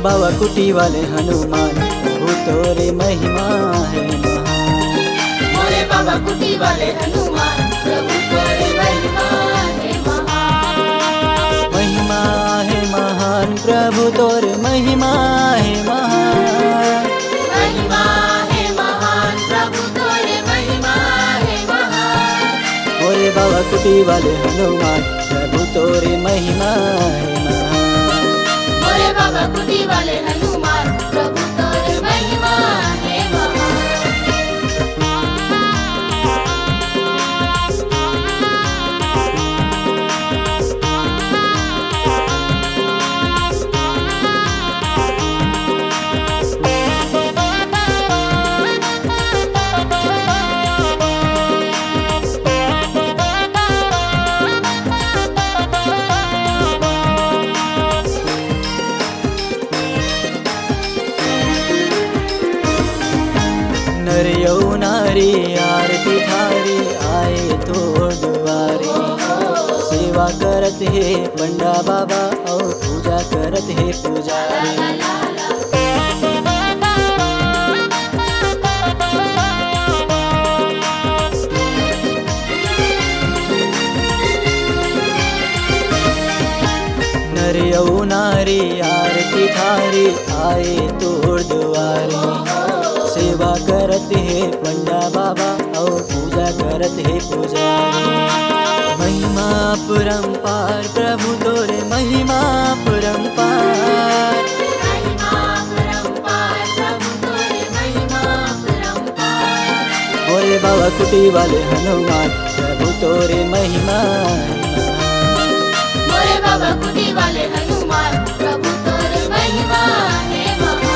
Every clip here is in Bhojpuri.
बाबा कुटी वाले हनुमान प्रभु तोरे महिमा है महान। मोरे बाबा कुटी वाले हनुमान प्रभु तोरे महिमा है महान। महिमा है महान प्रभु तोरे महिमा है महान। महिमा है महान प्रभु तोरे महिमा है महान। मोरे बाबा कुटी वाले हनुमान प्रभु तोरे महिमा है महान। मोरे बाबा कुटी वाले हनुमान प्रभु तोरे महिमा है महान। नर यौ नारी आरती थारी आए तो द्वारे। सेवा करत है पंडा बाबा और पूजा करत है पुजारी। नर यौ नारी आरती थारी आए तो द्वारे। सेवा करत है पंडा बाबा और पूजा करत है पुजारी। महिमा परम्पार प्रभु तोरे महिमा परम्पार। महिमा परम्पार प्रभु तोरे महिमा परम्पार। मोरे बाबा कुटी वाले हनुमान प्रभु तोरे महिमा है महान। मोरे बाबा कुटी वाले हनुमान प्रभु तोरे महिमा है महान।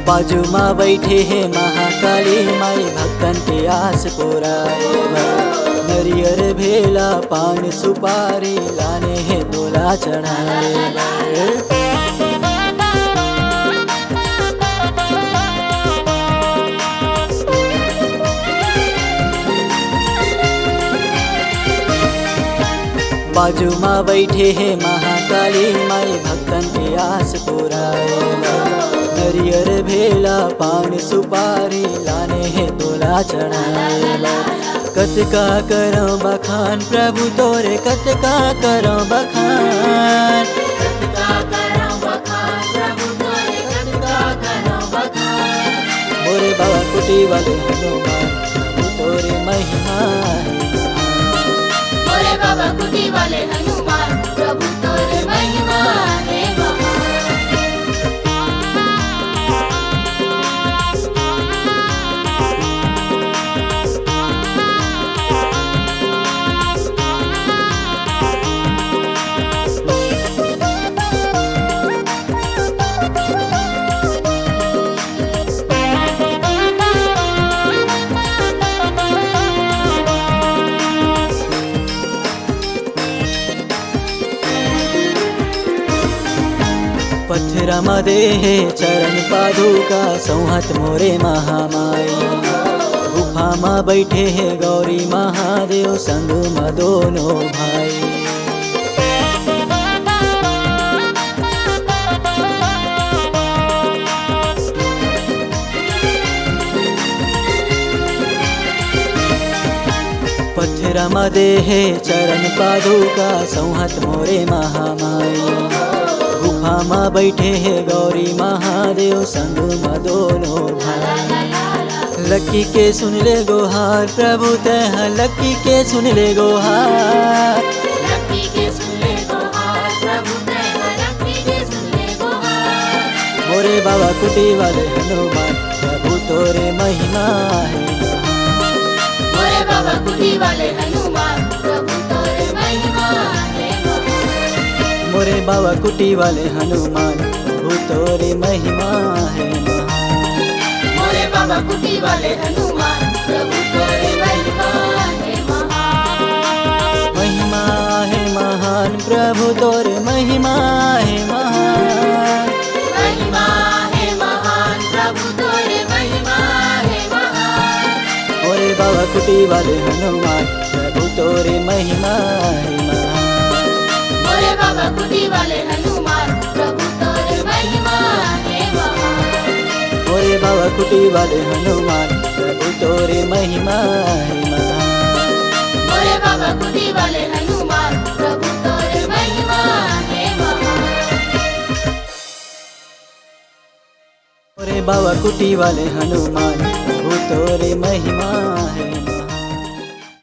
बाजू माँ बैठे है महाकाली माई भक्तन के आस पुराए। नरियर भेला पान सुपारी लाने है दोला चढ़ाए। बाजू माँ बैठे है महाकाली माई भक्तन के आस पुराए। नरियर भेला पान सुपारी लाने है दोला चढ़ाए। कतका करो बखान प्रभु तोरे कतका करो बखान। कतका करो बखान प्रभु तोरे कतका करो बखान। मोरे बाबा कुटी वाले हनुमान प्रभु तोरे महिमा है महान। मोरे बाबा कुटी वाले हनुमान प्रभु तोरे महिमा है महान। पत्थरा मदे है चरण पादुका संहत मोरे महामाई। गुफा माँ बैठे है गौरी महादेव संग में दोनों भाई। पत्थरा मदे है चरण पादुका संहत मोरे महामाई। गुफा माँ बैठे है गौरी महादेव संग में दोनों भाई। लक्की के सुन ले गोहार प्रभु तह लक्की के सुन ले गोहार। लक्की के सुन ले गोहार प्रभु तह लक्की के सुन ले गोहार। मोरे बाबा कुटी वाले हनुमान प्रभु तोरे महिमा है महान। मोरे बाबा कुटी वाले हनुमान प्रभु तोरे महिमा है महान। मोरे बाबा कुटी वाले हनुमान प्रभु प्रभु तोरे महिमा है महान। मोरे बाबा कुटी वाले हनुमान, प्रभु तोरे महिमा है महान। महिमा है महान प्रभु तोरे महिमा है महान। महिमा है महान, प्रभु तोरे महिमा है महान। मोरे बाबा कुटी वाले हनुमान प्रभु तोरे महिमा है महान। मोरे बाबा कुटी वाले हनुमान, प्रभु तोरे महिमा है महान। मोरे बाबा कुटी वाले हनुमान प्रभु तोरे महिमा है महान। मोरे बाबा कुटी वाले हनुमान, प्रभु तोरे महिमा है महान। मोरे बाबा कुटी वाले हनुमान प्रभु तोरे महिमा है महान।